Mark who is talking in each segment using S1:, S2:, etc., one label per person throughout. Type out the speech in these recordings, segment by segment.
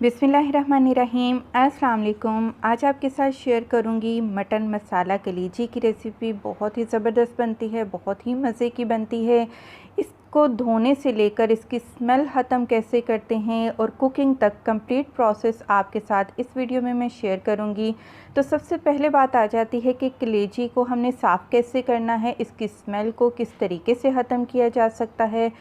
S1: बिस्मिल्लाहिर्रहमानिर्रहीम। अस्सलाम वालेकुम। आज आपके साथ शेयर करूंगी मटन मसाला कलेजी की रेसिपी। बहुत ही ज़बरदस्त बनती है, बहुत ही मज़े की बनती है। इसको धोने से लेकर इसकी स्मेल ख़त्म कैसे करते हैं और कुकिंग तक कंप्लीट प्रोसेस आपके साथ इस वीडियो में मैं शेयर करूंगी। तो सबसे पहले बात आ जाती है कि कलेजी को हमने साफ़ कैसे करना है, इसकी स्मेल को किस तरीके से ख़त्म किया जा सकता है।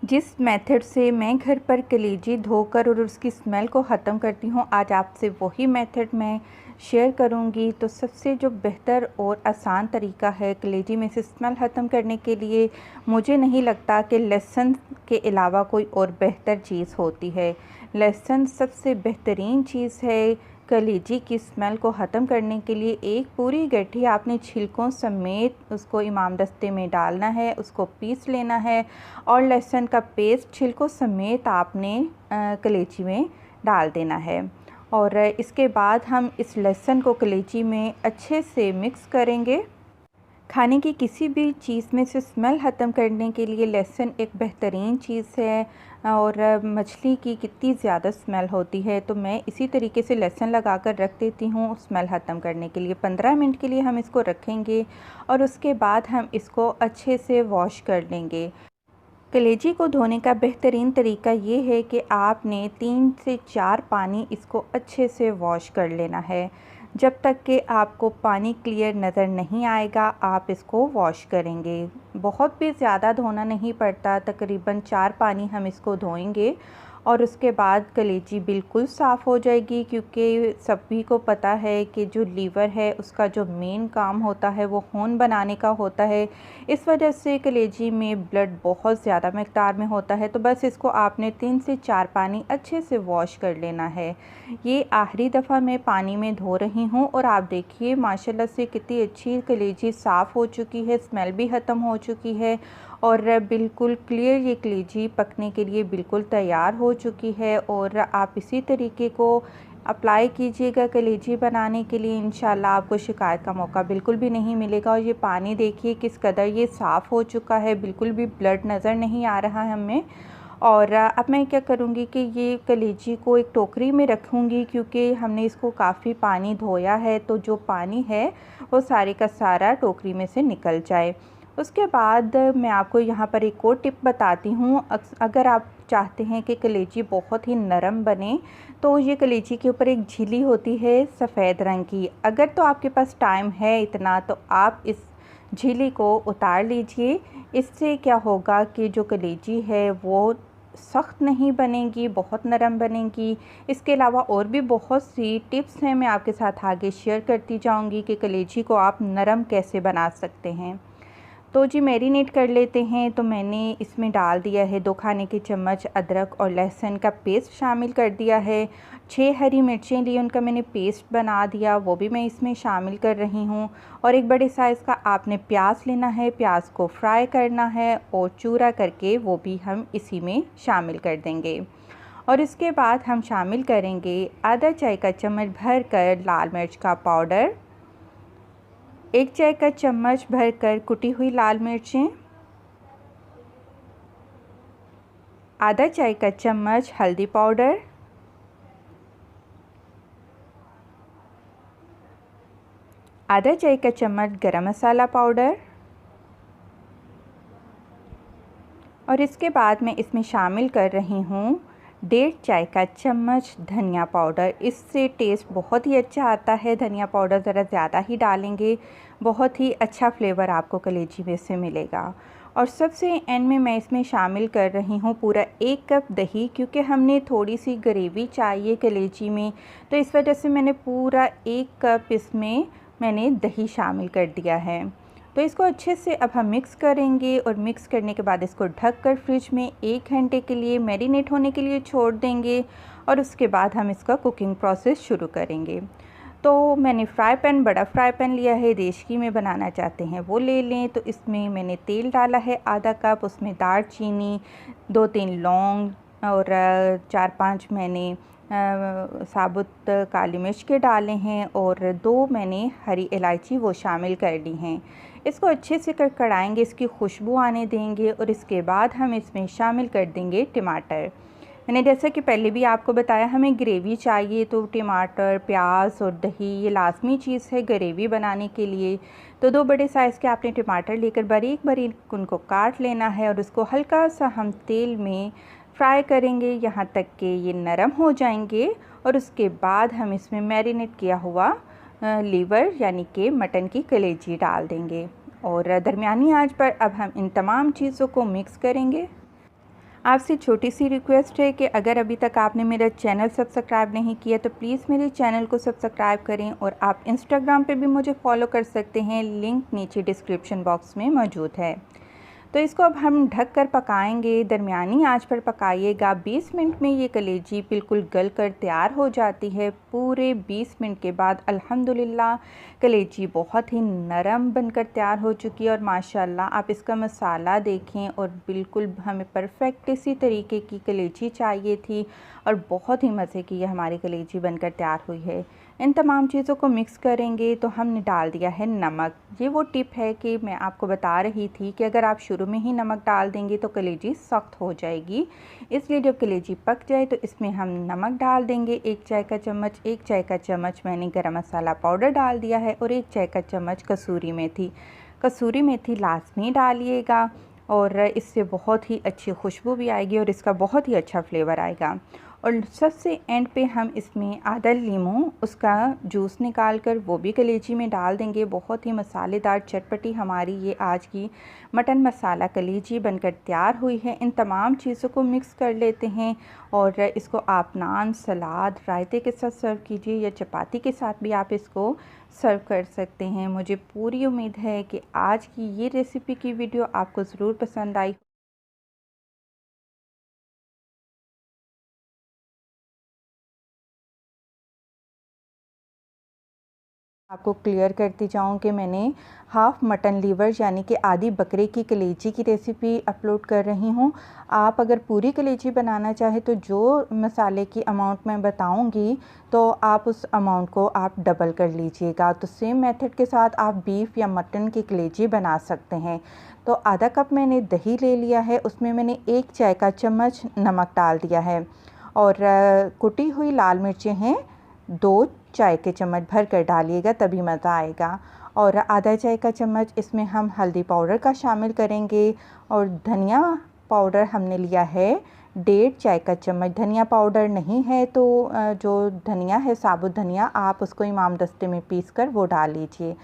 S1: जिस मेथड से मैं घर पर कलेजी धोकर और उसकी स्मेल को ख़त्म करती हूँ, आज आपसे वही मेथड मैं शेयर करूँगी। तो सबसे जो बेहतर और आसान तरीका है कलेजी में से स्मेल ख़त्म करने के लिए, मुझे नहीं लगता कि लहसुन के अलावा कोई और बेहतर चीज़ होती है। लहसुन सबसे बेहतरीन चीज़ है कलेजी की स्मेल को ख़त्म करने के लिए। एक पूरी गट्ठी आपने छिलकों समेत उसको इमाम दस्ते में डालना है, उसको पीस लेना है और लहसुन का पेस्ट छिलकों समेत आपने कलेजी में डाल देना है। और इसके बाद हम इस लहसुन को कलेजी में अच्छे से मिक्स करेंगे। खाने की किसी भी चीज़ में से स्मेल ख़त्म करने के लिए लहसुन एक बेहतरीन चीज़ है। और मछली की कितनी ज़्यादा स्मेल होती है, तो मैं इसी तरीके से लहसुन लगा कर रख देती हूँ स्मेल ख़त्म करने के लिए। 15 मिनट के लिए हम इसको रखेंगे और उसके बाद हम इसको अच्छे से वॉश कर लेंगे। कलेजी को धोने का बेहतरीन तरीका ये है कि आपने 3 से 4 पानी इसको अच्छे से वॉश कर लेना है। जब तक कि आपको पानी क्लियर नज़र नहीं आएगा, आप इसको वॉश करेंगे। बहुत भी ज़्यादा धोना नहीं पड़ता, तकरीबन 4 पानी हम इसको धोएंगे और उसके बाद कलेजी बिल्कुल साफ़ हो जाएगी। क्योंकि सभी को पता है कि जो लीवर है उसका जो मेन काम होता है वो खून बनाने का होता है। इस वजह से कलेजी में ब्लड बहुत ज़्यादा मकदार में होता है। तो बस इसको आपने 3 से 4 पानी अच्छे से वॉश कर लेना है। ये आखिरी दफ़ा मैं पानी में धो रही हूँ और आप देखिए माशाल्लाह से कितनी अच्छी कलेजी साफ़ हो चुकी है, स्मेल भी ख़त्म हो चुकी है और बिल्कुल क्लियर ये कलेजी पकने के लिए बिल्कुल तैयार हो चुकी है। और आप इसी तरीके को अप्लाई कीजिएगा कलेजी बनाने के लिए, इंशाल्लाह आपको शिकायत का मौका बिल्कुल भी नहीं मिलेगा। और ये पानी देखिए किस कदर ये साफ़ हो चुका है, बिल्कुल भी ब्लड नज़र नहीं आ रहा है हमें। और अब मैं क्या करूँगी कि ये कलेजी को एक टोकरी में रखूँगी, क्योंकि हमने इसको काफ़ी पानी धोया है, तो जो पानी है वो सारे का सारा टोकरी में से निकल जाए। उसके बाद मैं आपको यहाँ पर एक और टिप बताती हूँ। अगर आप चाहते हैं कि कलेजी बहुत ही नरम बने, तो ये कलेजी के ऊपर एक झिल्ली होती है सफ़ेद रंग की। अगर तो आपके पास टाइम है इतना, तो आप इस झिल्ली को उतार लीजिए। इससे क्या होगा कि जो कलेजी है वो सख्त नहीं बनेगी, बहुत नरम बनेगी। इसके अलावा और भी बहुत सी टिप्स हैं, मैं आपके साथ आगे शेयर करती जाऊंगी कि कलेजी को आप नरम कैसे बना सकते हैं। तो जी मैरिनेट कर लेते हैं। तो मैंने इसमें डाल दिया है 2 खाने के चम्मच अदरक और लहसुन का पेस्ट शामिल कर दिया है। 6 हरी मिर्चें ली, उनका मैंने पेस्ट बना दिया, वो भी मैं इसमें शामिल कर रही हूँ। और एक बड़े साइज़ का आपने प्याज लेना है, प्याज को फ्राई करना है और चूरा करके वो भी हम इसी में शामिल कर देंगे। और इसके बाद हम शामिल करेंगे आधा चाय का चम्मच भर कर लाल मिर्च का पाउडर, 1 चाय का चम्मच भरकर कुटी हुई लाल मिर्चें, आधा चाय का चम्मच हल्दी पाउडर, आधा चाय का चम्मच गरम मसाला पाउडर। और इसके बाद मैं इसमें शामिल कर रही हूँ 1.5 चाय का चम्मच धनिया पाउडर। इससे टेस्ट बहुत ही अच्छा आता है। धनिया पाउडर ज़रा ज़्यादा ही डालेंगे, बहुत ही अच्छा फ्लेवर आपको कलेजी में से मिलेगा। और सबसे एंड में मैं इसमें शामिल कर रही हूँ पूरा 1 कप दही, क्योंकि हमने थोड़ी सी ग्रेवी चाहिए कलेजी में, तो इस वजह से मैंने पूरा 1 कप इसमें मैंने दही शामिल कर दिया है। तो इसको अच्छे से अब हम मिक्स करेंगे और मिक्स करने के बाद इसको ढककर फ्रिज में 1 घंटे के लिए मैरिनेट होने के लिए छोड़ देंगे। और उसके बाद हम इसका कुकिंग प्रोसेस शुरू करेंगे। तो मैंने फ्राई पैन, बड़ा फ्राई पैन लिया है, देशकी में बनाना चाहते हैं वो ले लें। तो इसमें मैंने तेल डाला है आधा कप, उसमें दालचीनी, 2-3 लौंग और 4-5 मैंने साबुत काली मिर्च के डाले हैं और 2 मैंने हरी इलायची वो शामिल कर ली हैं। इसको अच्छे से कड़ाएंगे, इसकी खुशबू आने देंगे और इसके बाद हम इसमें शामिल कर देंगे टमाटर। मैंने जैसा कि पहले भी आपको बताया, हमें ग्रेवी चाहिए तो टमाटर, प्याज और दही ये लाज़मी चीज़ है ग्रेवी बनाने के लिए। तो 2 बड़े साइज़ के आपने टमाटर लेकर बारीक बारीक उनको काट लेना है और उसको हल्का सा हम तेल में फ्राई करेंगे यहाँ तक कि ये नरम हो जाएंगे। और उसके बाद हम इसमें मैरिनेट किया हुआ लीवर यानी कि मटन की कलेजी डाल देंगे और दरमियानी आंच पर अब हम इन तमाम चीज़ों को मिक्स करेंगे। आपसे छोटी सी रिक्वेस्ट है कि अगर अभी तक आपने मेरा चैनल सब्सक्राइब नहीं किया तो प्लीज़ मेरे चैनल को सब्सक्राइब करें और आप इंस्टाग्राम पे भी मुझे फॉलो कर सकते हैं, लिंक नीचे डिस्क्रिप्शन बॉक्स में मौजूद है। तो इसको अब हम ढक कर पकाएंगे, दरमियानी आंच पर पकाइएगा। 20 मिनट में ये कलेजी बिल्कुल गल कर तैयार हो जाती है। पूरे 20 मिनट के बाद अल्हम्दुलिल्लाह कलेजी बहुत ही नरम बनकर तैयार हो चुकी है और माशाल्लाह आप इसका मसाला देखें और बिल्कुल हमें परफेक्ट इसी तरीके की कलेजी चाहिए थी और बहुत ही मज़े की ये हमारी कलेजी बनकर तैयार हुई है। इन तमाम चीज़ों को मिक्स करेंगे तो हमने डाल दिया है नमक। ये वो टिप है कि मैं आपको बता रही थी कि अगर आप शुरू में ही नमक डाल देंगे तो कलेजी सख्त हो जाएगी, इसलिए जब कलेजी पक जाए तो इसमें हम नमक डाल देंगे 1 चाय का चम्मच। 1 चाय का चम्मच मैंने गरम मसाला पाउडर डाल दिया है और 1 चाय का चम्मच कसूरी मेथी। कसूरी मेथी लाजमी डालिएगा और इससे बहुत ही अच्छी खुशबू भी आएगी और इसका बहुत ही अच्छा फ्लेवर आएगा। और सबसे एंड पे हम इसमें आधा लीमू उसका जूस निकाल कर वो भी कलेजी में डाल देंगे। बहुत ही मसालेदार चटपटी हमारी ये आज की मटन मसाला कलेजी बनकर तैयार हुई है। इन तमाम चीज़ों को मिक्स कर लेते हैं और इसको आप नान, सलाद, रायते के साथ सर्व कीजिए या चपाती के साथ भी आप इसको सर्व कर सकते हैं। मुझे पूरी उम्मीद है कि आज की ये रेसिपी की वीडियो आपको ज़रूर पसंद आई। आपको क्लियर करती जाऊँ कि मैंने हाफ़ मटन लीवर यानी कि आधी बकरे की कलेजी की रेसिपी अपलोड कर रही हूँ। आप अगर पूरी कलेजी बनाना चाहें तो जो मसाले की अमाउंट मैं बताऊँगी तो आप उस अमाउंट को आप डबल कर लीजिएगा। तो सेम मेथड के साथ आप बीफ या मटन की कलेजी बना सकते हैं। तो आधा कप मैंने दही ले लिया है, उसमें मैंने 1 चाय का चम्मच नमक डाल दिया है और कुटी हुई लाल मिर्चें हैं 2 चाय के चम्मच भर कर डालिएगा तभी मज़ा आएगा। और आधा चाय का चम्मच इसमें हम हल्दी पाउडर का शामिल करेंगे और धनिया पाउडर हमने लिया है 1.5 चाय का चम्मच। धनिया पाउडर नहीं है तो जो धनिया है साबुत धनिया आप उसको इमाम दस्ते में पीस कर वो डाल लीजिए।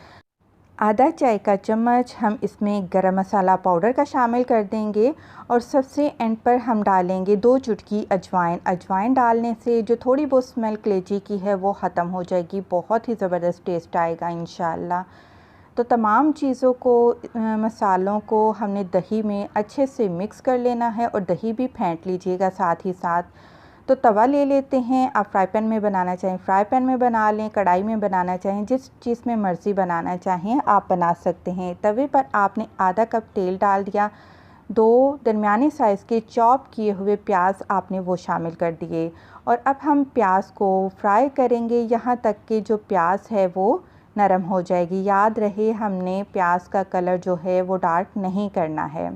S1: आधा चाय का चम्मच हम इसमें गरम मसाला पाउडर का शामिल कर देंगे और सबसे एंड पर हम डालेंगे 2 चुटकी अजवाइन। अजवाइन डालने से जो थोड़ी बहुत स्मेल कलेजी की है वो ख़त्म हो जाएगी, बहुत ही ज़बरदस्त टेस्ट आएगा इंशाल्लाह। तो तमाम चीज़ों को मसालों को हमने दही में अच्छे से मिक्स कर लेना है और दही भी फेंट लीजिएगा साथ ही साथ। तो तवा ले लेते हैं, आप फ्राई पैन में बनाना चाहें फ्राई पैन में बना लें, कढ़ाई में बनाना चाहें जिस चीज़ में मर्ज़ी बनाना चाहें आप बना सकते हैं। तवे पर आपने आधा कप तेल डाल दिया, 2 दरमियाने साइज़ के चॉप किए हुए प्याज आपने वो शामिल कर दिए और अब हम प्याज को फ्राई करेंगे यहाँ तक कि जो प्याज है वो नरम हो जाएगी। याद रहे हमने प्याज का कलर जो है वो डार्क नहीं करना है।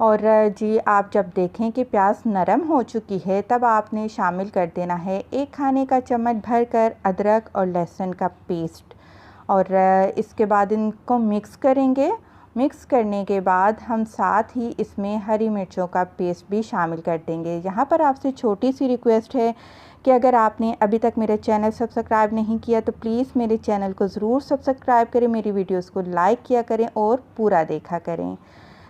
S1: और जी आप जब देखें कि प्याज नरम हो चुकी है तब आपने शामिल कर देना है 1 खाने का चम्मच भरकर अदरक और लहसुन का पेस्ट और इसके बाद इनको मिक्स करेंगे। मिक्स करने के बाद हम साथ ही इसमें हरी मिर्चों का पेस्ट भी शामिल कर देंगे। यहाँ पर आपसे छोटी सी रिक्वेस्ट है कि अगर आपने अभी तक मेरा चैनल सब्सक्राइब नहीं किया तो प्लीज़ मेरे चैनल को ज़रूर सब्सक्राइब करें, मेरी वीडियोस को लाइक किया करें और पूरा देखा करें।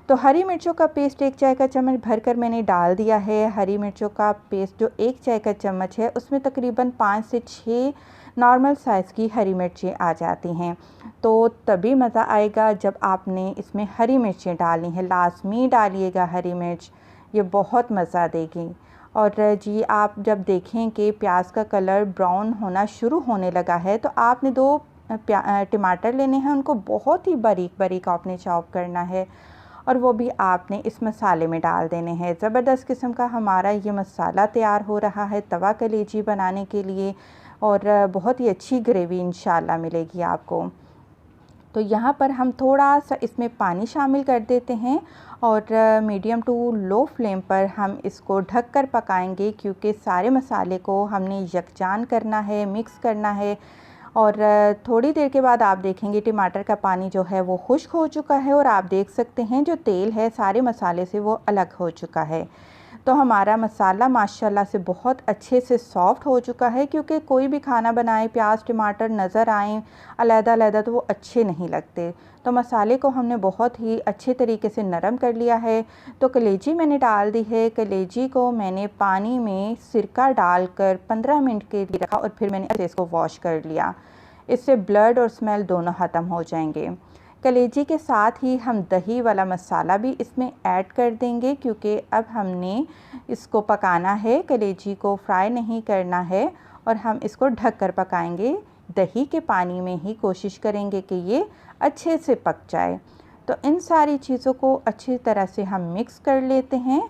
S1: तो हरी मिर्चों का पेस्ट 1 चाय का चम्मच भरकर मैंने डाल दिया है। हरी मिर्चों का पेस्ट जो 1 चाय का चम्मच है उसमें तकरीबन 5 से 6 नॉर्मल साइज़ की हरी मिर्चें आ जाती हैं। तो तभी मज़ा आएगा जब आपने इसमें हरी मिर्चें डाली हैं, लाजमी डालिएगा हरी मिर्च, ये बहुत मज़ा देगी। और जी आप जब देखें कि प्याज का कलर ब्राउन होना शुरू होने लगा है तो आपने 2 टमाटर लेने हैं, उनको बहुत ही बारीक बारीक आपने चॉप करना है और वो भी आपने इस मसाले में डाल देने हैं। ज़बरदस्त किस्म का हमारा ये मसाला तैयार हो रहा है तवा कलेजी बनाने के लिए और बहुत ही अच्छी ग्रेवी इंशाल्लाह मिलेगी आपको। तो यहाँ पर हम थोड़ा सा इसमें पानी शामिल कर देते हैं और मीडियम टू लो फ्लेम पर हम इसको ढककर पकाएंगे, क्योंकि सारे मसाले को हमने यकजान करना है, मिक्स करना है। और थोड़ी देर के बाद आप देखेंगे टमाटर का पानी जो है वो खुश्क हो चुका है और आप देख सकते हैं जो तेल है सारे मसाले से वो अलग हो चुका है। तो हमारा मसाला माशाल्लाह से बहुत अच्छे से सॉफ़्ट हो चुका है, क्योंकि कोई भी खाना बनाए प्याज टमाटर नज़र आए अलग-अलग तो वो अच्छे नहीं लगते। तो मसाले को हमने बहुत ही अच्छे तरीके से नरम कर लिया है। तो कलेजी मैंने डाल दी है। कलेजी को मैंने पानी में सिरका डालकर 15 मिनट के लिए रखा और फिर मैंने इसको वॉश कर लिया। इससे ब्लड और स्मेल दोनों ख़त्म हो जाएंगे। कलेजी के साथ ही हम दही वाला मसाला भी इसमें ऐड कर देंगे, क्योंकि अब हमने इसको पकाना है, कलेजी को फ्राई नहीं करना है और हम इसको ढक कर पकाएंगे। दही के पानी में ही कोशिश करेंगे कि ये अच्छे से पक जाए। तो इन सारी चीज़ों को अच्छी तरह से हम मिक्स कर लेते हैं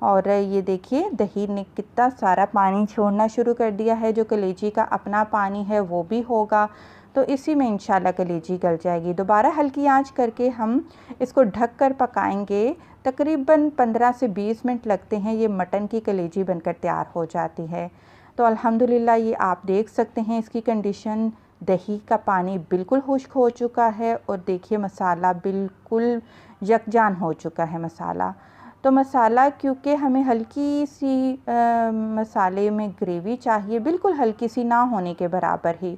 S1: और ये देखिए दही ने कितना सारा पानी छोड़ना शुरू कर दिया है। जो कलेजी का अपना पानी है वो भी होगा, तो इसी में इंशाल्लाह कलेजी गल जाएगी। दोबारा हल्की आंच करके हम इसको ढक कर पकाएंगे। तकरीबन 15 से 20 मिनट लगते हैं, ये मटन की कलेजी बनकर तैयार हो जाती है। तो अल्हम्दुलिल्लाह ये आप देख सकते हैं इसकी कंडीशन, दही का पानी बिल्कुल खुश्क हो चुका है और देखिए मसाला बिल्कुल यकजान हो चुका है मसाला। तो मसाला क्योंकि हमें हल्की सी मसाले में ग्रेवी चाहिए, बिल्कुल हल्की सी ना होने के बराबर ही।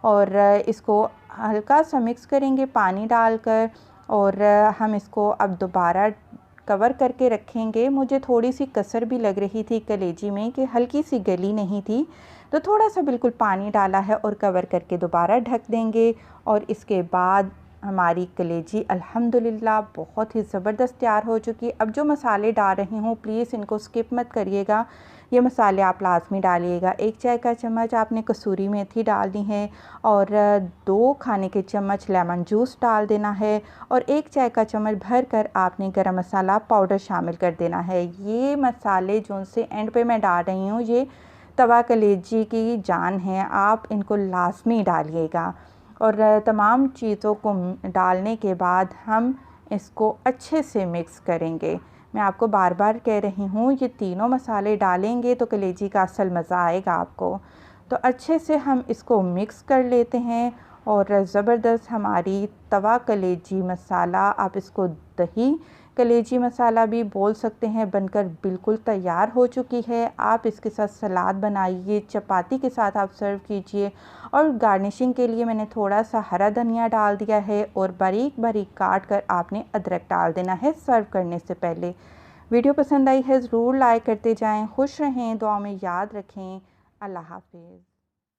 S1: और इसको हल्का सा मिक्स करेंगे पानी डालकर और हम इसको अब दोबारा कवर करके रखेंगे। मुझे थोड़ी सी कसर भी लग रही थी कलेजी में कि हल्की सी गली नहीं थी, तो थोड़ा सा बिल्कुल पानी डाला है और कवर करके दोबारा ढक देंगे। और इसके बाद हमारी कलेजी अल्हम्दुलिल्लाह बहुत ही ज़बरदस्त तैयार हो चुकी है। अब जो मसाले डाल रही हूँ प्लीज़ इनको स्किप मत करिएगा, ये मसाले आप लाजमी डालिएगा। 1 चाय का चम्मच आपने कसूरी मेथी डालनी है और 2 खाने के चम्मच लेमन जूस डाल देना है और 1 चाय का चम्मच भर कर आपने गरम मसाला पाउडर शामिल कर देना है। ये मसाले जो से एंड पे मैं डाल रही हूँ ये तवा कलेजी की जान है, आप इनको लाजमी डालिएगा। और तमाम चीज़ों को डालने के बाद हम इसको अच्छे से मिक्स करेंगे। मैं आपको बार बार कह रही हूँ ये तीनों मसाले डालेंगे तो कलेजी का असल मज़ा आएगा आपको। तो अच्छे से हम इसको मिक्स कर लेते हैं और ज़बरदस्त हमारी तवा कलेजी मसाला, आप इसको दही कलेजी मसाला भी बोल सकते हैं, बनकर बिल्कुल तैयार हो चुकी है। आप इसके साथ सलाद बनाइए, चपाती के साथ आप सर्व कीजिए। और गार्निशिंग के लिए मैंने थोड़ा सा हरा धनिया डाल दिया है और बारीक बारीक काट कर आपने अदरक डाल देना है सर्व करने से पहले। वीडियो पसंद आई है ज़रूर लाइक करते जाएं। खुश रहें, दुआ में याद रखें। अल्लाह हाफ़िज़।